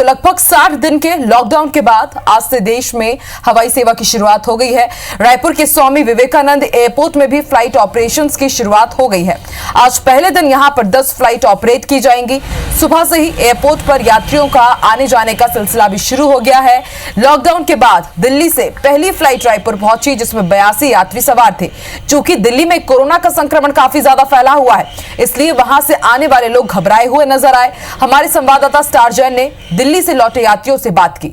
तो लगभग 60 दिन के लॉकडाउन के बाद आज से देश में हवाई सेवा की शुरुआत हो गई है। रायपुर के स्वामी विवेकानंद एयरपोर्ट में भी फ्लाइट ऑपरेशंस की शुरुआत हो गई है। आज पहले दिन यहां पर 10 फ्लाइट ऑपरेट की जाएंगी। सुबह से ही एयरपोर्ट पर यात्रियों का आने जाने का सिलसिला भी शुरू हो गया है। लॉकडाउन के बाद दिल्ली से पहली फ्लाइट रायपुर पहुंची, जिसमें 82 यात्री सवार थे। चूंकि दिल्ली में कोरोना का संक्रमण काफी ज्यादा फैला हुआ है, इसलिए वहां से आने वाले लोग घबराए हुए नजर आए। हमारे संवाददाता स्टार जैन ने दिल्ली से लौटे यात्रियों से बात की।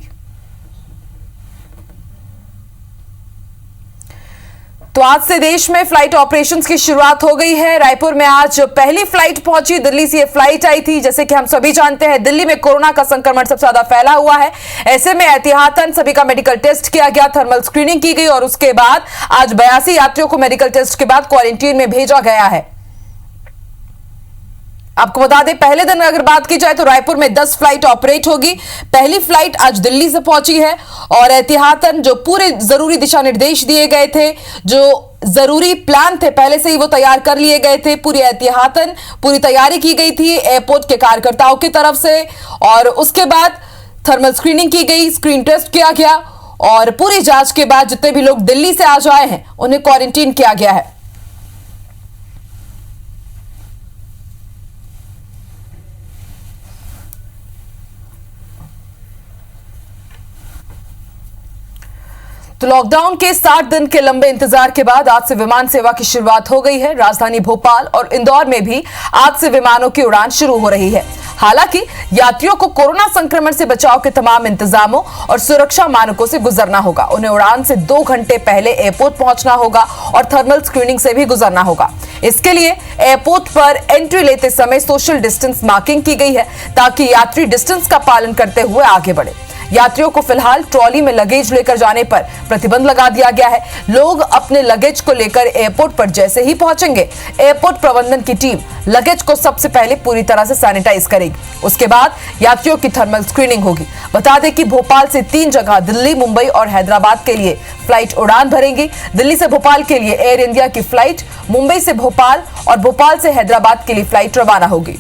तो आज से देश में फ्लाइट ऑपरेशंस की शुरुआत हो गई है। रायपुर में आज पहली फ्लाइट पहुंची। दिल्ली से ये फ्लाइट आई थी। जैसे कि हम सभी जानते हैं, दिल्ली में कोरोना का संक्रमण सबसे ज्यादा फैला हुआ है। ऐसे में एहतियातन सभी का मेडिकल टेस्ट किया गया, थर्मल स्क्रीनिंग की गई और उसके बाद आज 82 यात्रियों को मेडिकल टेस्ट के बाद क्वारंटीन में भेजा गया है। आपको बता दें, पहले दिन अगर बात की जाए तो रायपुर में 10 फ्लाइट ऑपरेट होगी। पहली फ्लाइट आज दिल्ली से पहुंची है और एहतियातन जो पूरे जरूरी दिशा निर्देश दिए गए थे, जो जरूरी प्लान थे, पहले से ही वो तैयार कर लिए गए थे। पूरी एहतियातन पूरी तैयारी की गई थी एयरपोर्ट के कार्यकर्ताओं की तरफ से और उसके बाद थर्मल स्क्रीनिंग की गई, स्क्रीन टेस्ट किया गया और पूरी जांच के बाद जितने भी लोग दिल्ली से आज आए हैं उन्हें क्वारंटीन किया गया है। तो लॉकडाउन के 60 दिन के लंबे इंतजार के बाद आज से विमान सेवा की शुरुआत हो गई है। राजधानी भोपाल और इंदौर में भी आज से विमानों की उड़ान शुरू हो रही है। हालांकि यात्रियों को कोरोना संक्रमण से बचाव के तमाम इंतजामों और सुरक्षा मानकों से गुजरना होगा। उन्हें उड़ान से 2 घंटे पहले एयरपोर्ट पहुंचना होगा और थर्मल स्क्रीनिंग से भी गुजरना होगा। इसके लिए एयरपोर्ट पर एंट्री लेते समय सोशल डिस्टेंस मार्किंग की गई है, ताकि यात्री डिस्टेंस का पालन करते हुए आगे बढ़े। यात्रियों को फिलहाल ट्रॉली में लगेज लेकर जाने पर प्रतिबंध लगा दिया गया है। लोग अपने लगेज को लेकर एयरपोर्ट पर जैसे ही पहुंचेंगे, एयरपोर्ट प्रबंधन की टीम लगेज को सबसे पहले पूरी तरह से सैनिटाइज करेगी। उसके बाद यात्रियों की थर्मल स्क्रीनिंग होगी। बता दें कि भोपाल से 3 जगह दिल्ली, मुंबई और हैदराबाद के लिए फ्लाइट उड़ान भरेंगी। दिल्ली से भोपाल के लिए एयर इंडिया की फ्लाइट, मुंबई से भोपाल और भोपाल से हैदराबाद के लिए फ्लाइट रवाना होगी।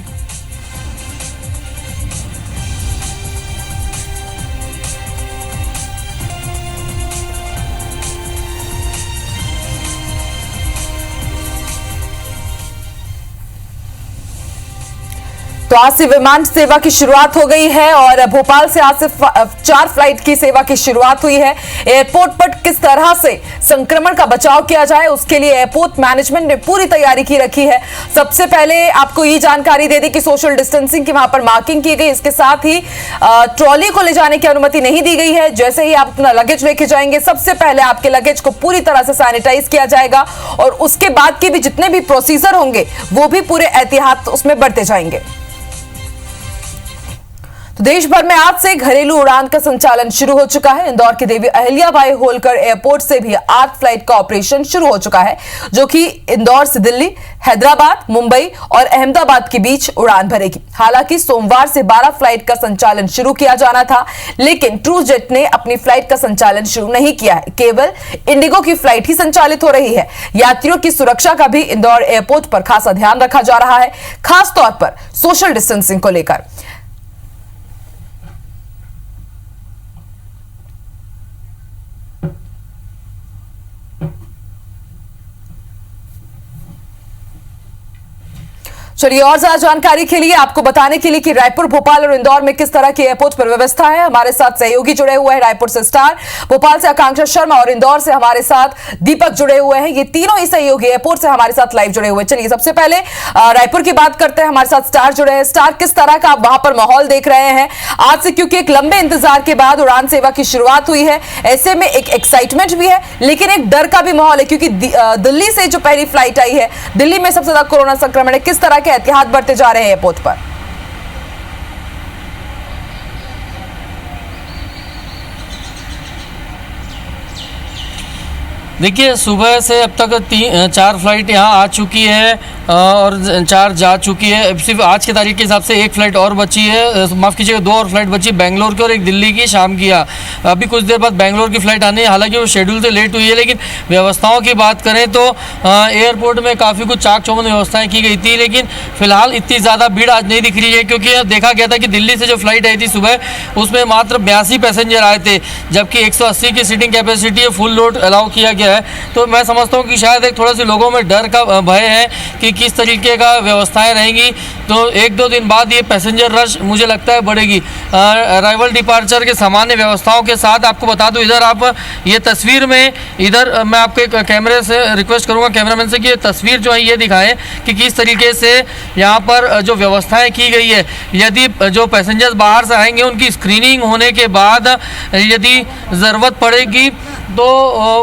तो आज से विमान सेवा की शुरुआत हो गई है और भोपाल से आज से 4 फ्लाइट की सेवा की शुरुआत हुई है। एयरपोर्ट पर किस तरह से संक्रमण का बचाव किया जाए, उसके लिए एयरपोर्ट मैनेजमेंट ने पूरी तैयारी की रखी है। सबसे पहले आपको ये जानकारी दे दी कि सोशल डिस्टेंसिंग की वहां पर मार्किंग की गई। इसके साथ ही ट्रॉली को ले जाने की अनुमति नहीं दी गई है। जैसे ही आप अपना लगेज लेके जाएंगे, सबसे पहले आपके लगेज को पूरी तरह से सैनिटाइज किया जाएगा और उसके बाद के भी जितने भी प्रोसीजर होंगे वो भी पूरे एहतियात उसमें बरते जाएंगे। तो देश भर में आज से घरेलू उड़ान का संचालन शुरू हो चुका है। इंदौर के देवी अहिल्याबाई होलकर एयरपोर्ट से भी 8 फ्लाइट का ऑपरेशन शुरू हो चुका है, जो कि इंदौर से दिल्ली, हैदराबाद, मुंबई और अहमदाबाद के बीच उड़ान भरेगी। हालांकि सोमवार से 12 फ्लाइट का संचालन शुरू किया जाना था, लेकिन ट्रू जेट ने अपनी फ्लाइट का संचालन शुरू नहीं किया है। केवल इंडिगो की फ्लाइट ही संचालित हो रही है। यात्रियों की सुरक्षा का भी इंदौर एयरपोर्ट पर खासा ध्यान रखा जा रहा है, खासतौर पर सोशल डिस्टेंसिंग को लेकर। चलिए और ज्यादा जानकारी के लिए आपको बताने के लिए कि रायपुर, भोपाल और इंदौर में किस तरह की एयरपोर्ट पर व्यवस्था है, हमारे साथ सहयोगी जुड़े हुए हैं। रायपुर से स्टार, भोपाल से आकांक्षा शर्मा और इंदौर से हमारे साथ दीपक जुड़े हुए हैं। ये तीनों ही सहयोगी एयरपोर्ट से हमारे साथ लाइव जुड़े हुए हैं। चलिए सबसे पहले रायपुर की बात करते हैं। हमारे साथ स्टार जुड़े हैं। स्टार, किस तरह का आप वहां पर माहौल देख रहे हैं आज से, क्योंकि एक लंबे इंतजार के बाद उड़ान सेवा की शुरुआत हुई है। ऐसे में एक एक्साइटमेंट भी है, लेकिन एक डर का भी माहौल है, क्योंकि दिल्ली से जो पहली फ्लाइट आई है, दिल्ली में सबसे ज्यादा कोरोना संक्रमण है। किस तरह के एहतियात बरते जा रहे हैं एयरपोर्ट पर? देखिए, सुबह से अब तक 4 फ्लाइट यहाँ आ चुकी है और 4 जा चुकी है। सिर्फ आज की तारीख के हिसाब से एक फ़्लाइट और बची है, माफ़ कीजिएगा 2 और फ्लाइट बची, बेंगलोर की और एक दिल्ली की शाम की। अभी कुछ देर बाद बेंगलोर की फ़्लाइट आनी है, हालांकि वो शेड्यूल से लेट हुई है। लेकिन व्यवस्थाओं की बात करें तो एयरपोर्ट में काफ़ी कुछ चाक चौबंद व्यवस्थाएँ की गई थी, लेकिन फ़िलहाल इतनी ज़्यादा भीड़ आज नहीं दिख रही है, क्योंकि देखा गया था कि दिल्ली से जो फ्लाइट आई थी सुबह उसमें मात्र 82 पैसेंजर आए थे, जबकि 180 की सीटिंग कैपेसिटी है, फुल लोड अलाउ किया गया है। तो मैं समझता हूँ कि शायद एक थोड़ा सा लोगों में डर का भय है कि किस तरीके का व्यवस्थाएं रहेंगी। तो 1-2 दिन बाद ये पैसेंजर रश मुझे लगता है बढ़ेगी। अराइवल डिपार्चर के सामान्य व्यवस्थाओं के साथ आपको बता दूं, इधर आप ये तस्वीर में, इधर मैं आपके कैमरे से रिक्वेस्ट करूंगा कैमरामैन से कि ये तस्वीर जो है ये दिखाएं कि किस तरीके से यहाँ पर जो व्यवस्थाएं की गई है। यदि जो पैसेंजर्स बाहर से आएंगे उनकी स्क्रीनिंग होने के बाद यदि ज़रूरत पड़ेगी तो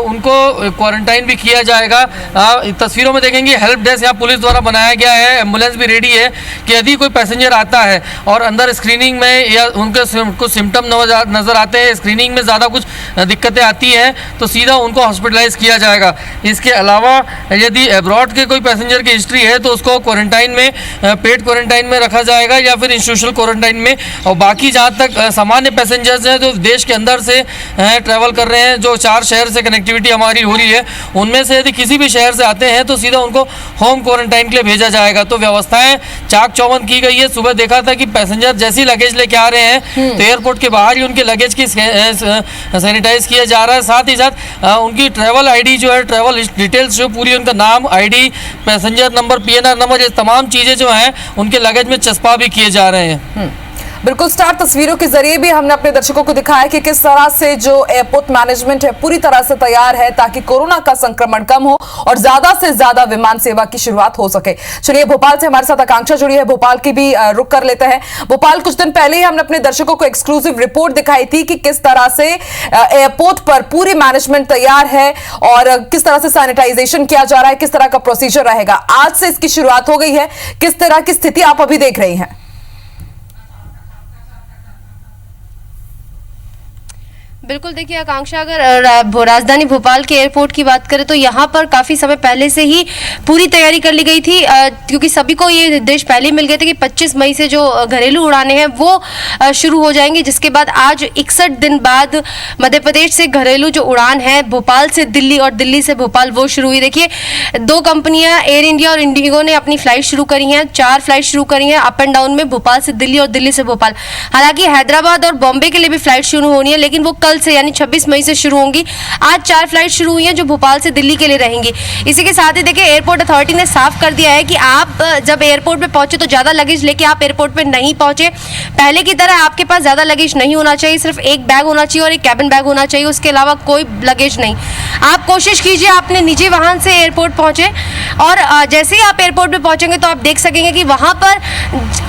उनको क्वारंटाइन भी किया जाएगा। तस्वीरों में देखेंगे हेल्प डेस्क यहाँ पुलिस द्वारा बनाया गया है, एम्बुलेंस भी रेडी है कि यदि कोई पैसेंजर आता है और अंदर स्क्रीनिंग में या उनके कुछ सिम्टम नज़र आते हैं, स्क्रीनिंग में ज़्यादा कुछ दिक्कतें आती हैं, तो सीधा उनको हॉस्पिटलाइज किया जाएगा। इसके अलावा यदि अब्रॉड के कोई पैसेंजर की हिस्ट्री है तो उसको क्वारंटाइन में, पेड क्वारंटाइन में रखा जाएगा या फिर इंस्टीट्यूशनल क्वारंटाइन में। और बाकी जहाँ तक सामान्य पैसेंजर्स हैं जो देश के अंदर से ट्रैवल कर रहे हैं, जो 4 शहर से कनेक्टिविटी हमारी हो रही है, उनमें से यदि किसी भी शहर से आते हैं तो सीधा उनको होम क्वारंटाइन के लिए भेजा जाएगा। तो व्यवस्थाएं चाक चौबंद की गई है। सुबह देखा था कि पैसेंजर जैसे ही लगेज लेके आ रहे हैं तो एयरपोर्ट के बाहर ही उनके लगेज की सैनिटाइज किया जा रहा है। साथ ही साथ उनकी ट्रैवल आईडी जो है, ट्रैवल डिटेल्स जो पूरी, उनका नाम, ID, passenger number, PNR number, ये तमाम चीज़ें जो हैं उनके लगेज में चस्पा भी किए जा रहे हैं। बिल्कुल, स्टार तस्वीरों के जरिए भी हमने अपने दर्शकों को दिखाया कि किस तरह से जो एयरपोर्ट मैनेजमेंट है पूरी तरह से तैयार है ताकि कोरोना का संक्रमण कम हो और ज्यादा से ज्यादा विमान सेवा की शुरुआत हो सके। चलिए, भोपाल से हमारे साथ आकांक्षा जुड़ी है, भोपाल की भी रुक कर लेते हैं। भोपाल, कुछ दिन पहले ही हमने अपने दर्शकों को एक्सक्लूसिव रिपोर्ट दिखाई थी कि किस तरह से एयरपोर्ट पर पूरी मैनेजमेंट तैयार है और किस तरह से सैनिटाइजेशन किया जा रहा है, किस तरह का प्रोसीजर रहेगा। आज से इसकी शुरुआत हो गई है, किस तरह की स्थिति आप अभी देख रही हैं? बिल्कुल, देखिए आकांक्षा, अगर राजधानी भोपाल के एयरपोर्ट की बात करें तो यहाँ पर काफ़ी समय पहले से ही पूरी तैयारी कर ली गई थी, क्योंकि सभी को ये निर्देश पहले मिल गए थे कि 25 मई से जो घरेलू उड़ानें हैं वो शुरू हो जाएंगी, जिसके बाद आज 61 दिन बाद मध्य प्रदेश से घरेलू जो उड़ान है भोपाल से दिल्ली और दिल्ली से भोपाल वो शुरू हुई। देखिए, 2 कंपनियाँ एयर इंडिया और इंडिगो ने अपनी फ्लाइट शुरू करी हैं, 4 फ्लाइट शुरू करी हैं अप एंड डाउन में, भोपाल से दिल्ली और दिल्ली से भोपाल। हालांकि हैदराबाद और बॉम्बे के लिए भी फ्लाइट शुरू होनी है, लेकिन वो कल से यानी 26 मई से शुरू होंगी। आज 4 फ्लाइट शुरू हुई हैं जो भोपाल से दिल्ली के लिए रहेंगी। इसी के साथ ही देखिए, एयरपोर्ट अथॉरिटी ने साफ कर दिया है कि आप जब एयरपोर्ट पे पहुंचे तो ज़्यादा लगेज लेके आप एयरपोर्ट पे नहीं पहुंचे। पहले की तरह आपके पास ज़्यादा लगेज नहीं होना चाहिए, सिर्फ एक बैग होना चाहिए और एक कैबिन बैग होना चाहिए, उसके अलावा कोई लगेज नहीं। आप कोशिश कीजिए अपने निजी वाहन से एयरपोर्ट पहुँचे और जैसे ही आप एयरपोर्ट पर पहुँचेंगे तो आप देख सकेंगे कि वहाँ पर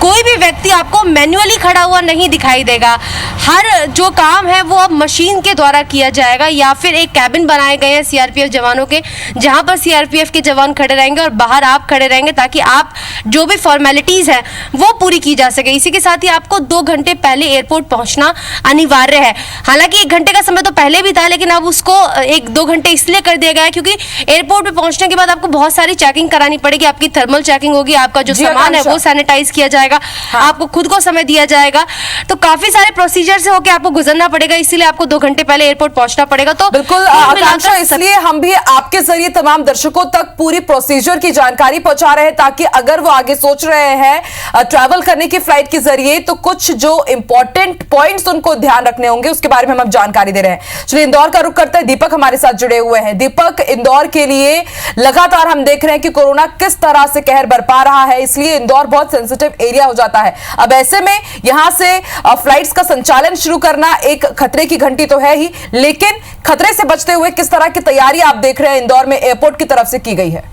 कोई भी व्यक्ति आपको मैन्युअली खड़ा हुआ नहीं दिखाई देगा। हर जो काम है वो अब मशीन के द्वारा किया जाएगा या फिर एक कैबिन बनाए गए हैं सीआरपीएफ जवानों के, जहां पर सीआरपीएफ के जवान खड़े रहेंगे और बाहर आप खड़े रहेंगे ताकि आप जो भी फॉर्मेलिटीज़ हैं वो पूरी की जा सके। इसी के साथ ही आपको 2 घंटे पहले एयरपोर्ट पहुंचना अनिवार्य है। हालांकि 1 घंटे का समय तो पहले भी था, लेकिन अब उसको 1-2 घंटे इसलिए कर दिया गया है क्योंकि एयरपोर्ट पर पहुंचने के बाद आपको बहुत सारी चेकिंग करानी पड़ेगी। आपकी थर्मल चेकिंग होगी, आपका जो सामान है वो सैनिटाइज किया जाएगा, आपको खुद को समय दिया जाएगा, तो काफी सारे प्रोसीजर से होकर आपको गुजरना पड़ेगा, इसीलिए आपको 2 घंटे पहले एयरपोर्ट पहुंचना पड़ेगा। तो बिल्कुल आकांक्षा, इसलिए हम भी आपके जरिए तमाम दर्शकों तक पूरी प्रोसीजर की जानकारी पहुंचा रहे हैं ताकि अगर वो आगे सोच रहे हैं ट्रैवल करने की फ्लाइट के जरिए तो कुछ जो इंपॉर्टेंट पॉइंट्स उनको ध्यान रखने होंगे उसके बारे में हम जानकारी दे रहे हैं। चलिए, इंदौर का रुख करते हैं, दीपक हमारे साथ जुड़े हुए हैं। दीपक, इंदौर के लिए लगातार हम देख रहे हैं कि कोरोना किस तरह से कहर बरपा रहा है, इसलिए इंदौर बहुत सेंसिटिव एरिया हो जाता है। अब ऐसे में यहां से फ्लाइट्स का संचालन शुरू करना एक खतरे की घंटी तो है ही, लेकिन खतरे से बचते हुए किस तरह की तैयारी आप देख रहे हैं इंदौर में एयरपोर्ट की तरफ से की गई है?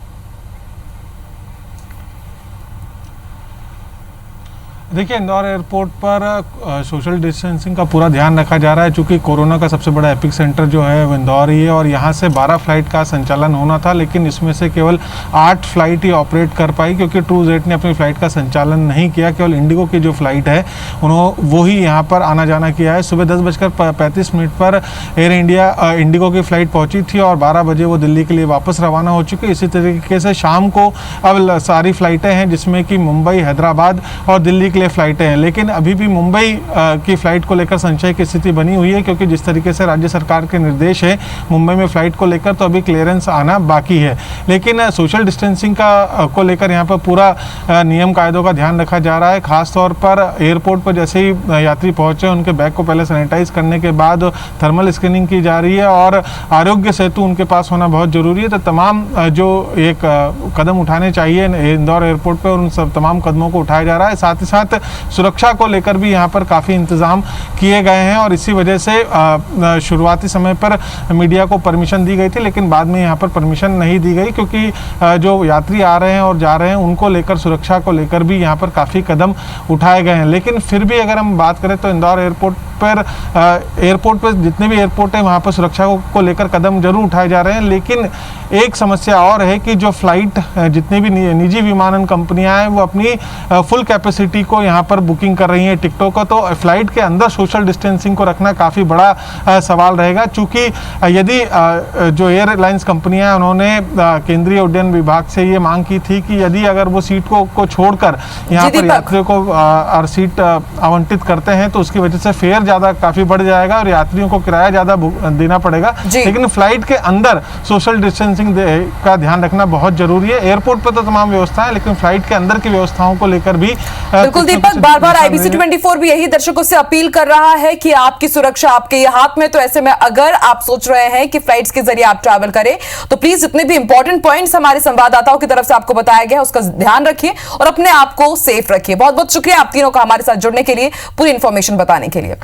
देखिए, इंदौर एयरपोर्ट पर सोशल डिस्टेंसिंग का पूरा ध्यान रखा जा रहा है, चूँकि कोरोना का सबसे बड़ा एपिक सेंटर जो है वो इंदौर ही है और यहाँ से 12 फ्लाइट का संचालन होना था, लेकिन इसमें से केवल 8 फ्लाइट ही ऑपरेट कर पाई क्योंकि ट्रूजेट ने अपनी फ़्लाइट का संचालन नहीं किया। केवल इंडिगो की जो फ़्लाइट है वो ही यहाँ पर आना जाना किया है। सुबह 10:35 पर एयर इंडिया इंडिगो की फ़्लाइट पहुँची थी और 12 बजे वो दिल्ली के लिए वापस रवाना हो चुकी है। इसी तरीके से शाम को अब सारी फ़्लाइटें हैं जिसमें कि मुंबई, हैदराबाद और दिल्ली के लिए फ़्लाइटें हैं, लेकिन अभी भी मुंबई की फ़्लाइट को लेकर संशय की स्थिति बनी हुई है क्योंकि जिस तरीके से राज्य सरकार के निर्देश है मुंबई में फ़्लाइट को लेकर, तो अभी क्लियरेंस आना बाकी है। लेकिन सोशल डिस्टेंसिंग को लेकर यहाँ पर पूरा नियम कायदों का ध्यान रखा जा रहा है। ख़ासतौर पर एयरपोर्ट पर जैसे ही यात्री पहुँचे उनके बैग को पहले सैनिटाइज करने के बाद थर्मल स्क्रीनिंग की जा रही है और आरोग्य सेतु उनके पास होना बहुत ज़रूरी है। तो तमाम जो एक कदम उठाने चाहिए इंदौर एयरपोर्ट पर, उन सब तमाम कदमों को उठाया जा रहा है। साथ ही साथ सुरक्षा को लेकर भी यहाँ पर काफ़ी इंतज़ाम किए गए हैं और इसी वजह से शुरुआती समय पर मीडिया को परमिशन दी गई थी, लेकिन बाद में यहाँ पर परमिशन नहीं दी गई क्योंकि जो यात्री आ रहे हैं और जा रहे हैं उनको लेकर, सुरक्षा को लेकर भी यहाँ पर काफ़ी कदम उठाए गए हैं। लेकिन फिर भी अगर हम बात करें तो इंदौर एयरपोर्ट पर जितने भी एयरपोर्ट हैं वहाँ पर सुरक्षा को लेकर कदम जरूर उठाए जा रहे हैं। लेकिन एक समस्या और है कि जो फ्लाइट जितनी भी निजी विमानन कंपनियां हैं वो अपनी फुल कैपेसिटी को यहाँ पर बुकिंग कर रही हैं टिकटों का, तो फ्लाइट के अंदर सोशल डिस्टेंसिंग को रखना काफ़ी बड़ा सवाल रहेगा। चूँकि यदि जो एयरलाइंस कंपनियां हैं उन्होंने केंद्रीय उड्डयन विभाग से ये मांग की थी कि यदि अगर वो सीट को छोड़कर यहाँ पर यात्रियों को और सीट आवंटित करते हैं तो उसकी वजह से फेयर ज़्यादा काफ़ी बढ़ जाएगा और यात्रियों को किराया ज़्यादा देना पड़ेगा। लेकिन फ्लाइट के अंदर सोशल डिस्टेंसिंग का ध्यान रखना बहुत जरूरी है। एयरपोर्ट पर तो तमाम व्यवस्था है, लेकिन फ्लाइट के अंदर की व्यवस्थाओं को लेकर भी बिल्कुल दीपक, बार-बार IBC 24 भी यही दर्शकों से अपील कर रहा है कि आपकी सुरक्षा आपके ये हाथ में। तो ऐसे में अगर आप सोच रहे हैं कि फ्लाइट्स के जरिए आप ट्रैवल करें तो प्लीज जितने भी इंपॉर्टेंट पॉइंट्स हमारे संवाददाताओं की तरफ से आपको बताया गया उसका ध्यान रखिए और अपने आप को सेफ रखिए। बहुत बहुत शुक्रिया आप तीनों का हमारे साथ जुड़ने के लिए, पूरी इंफॉर्मेशन बताने के लिए।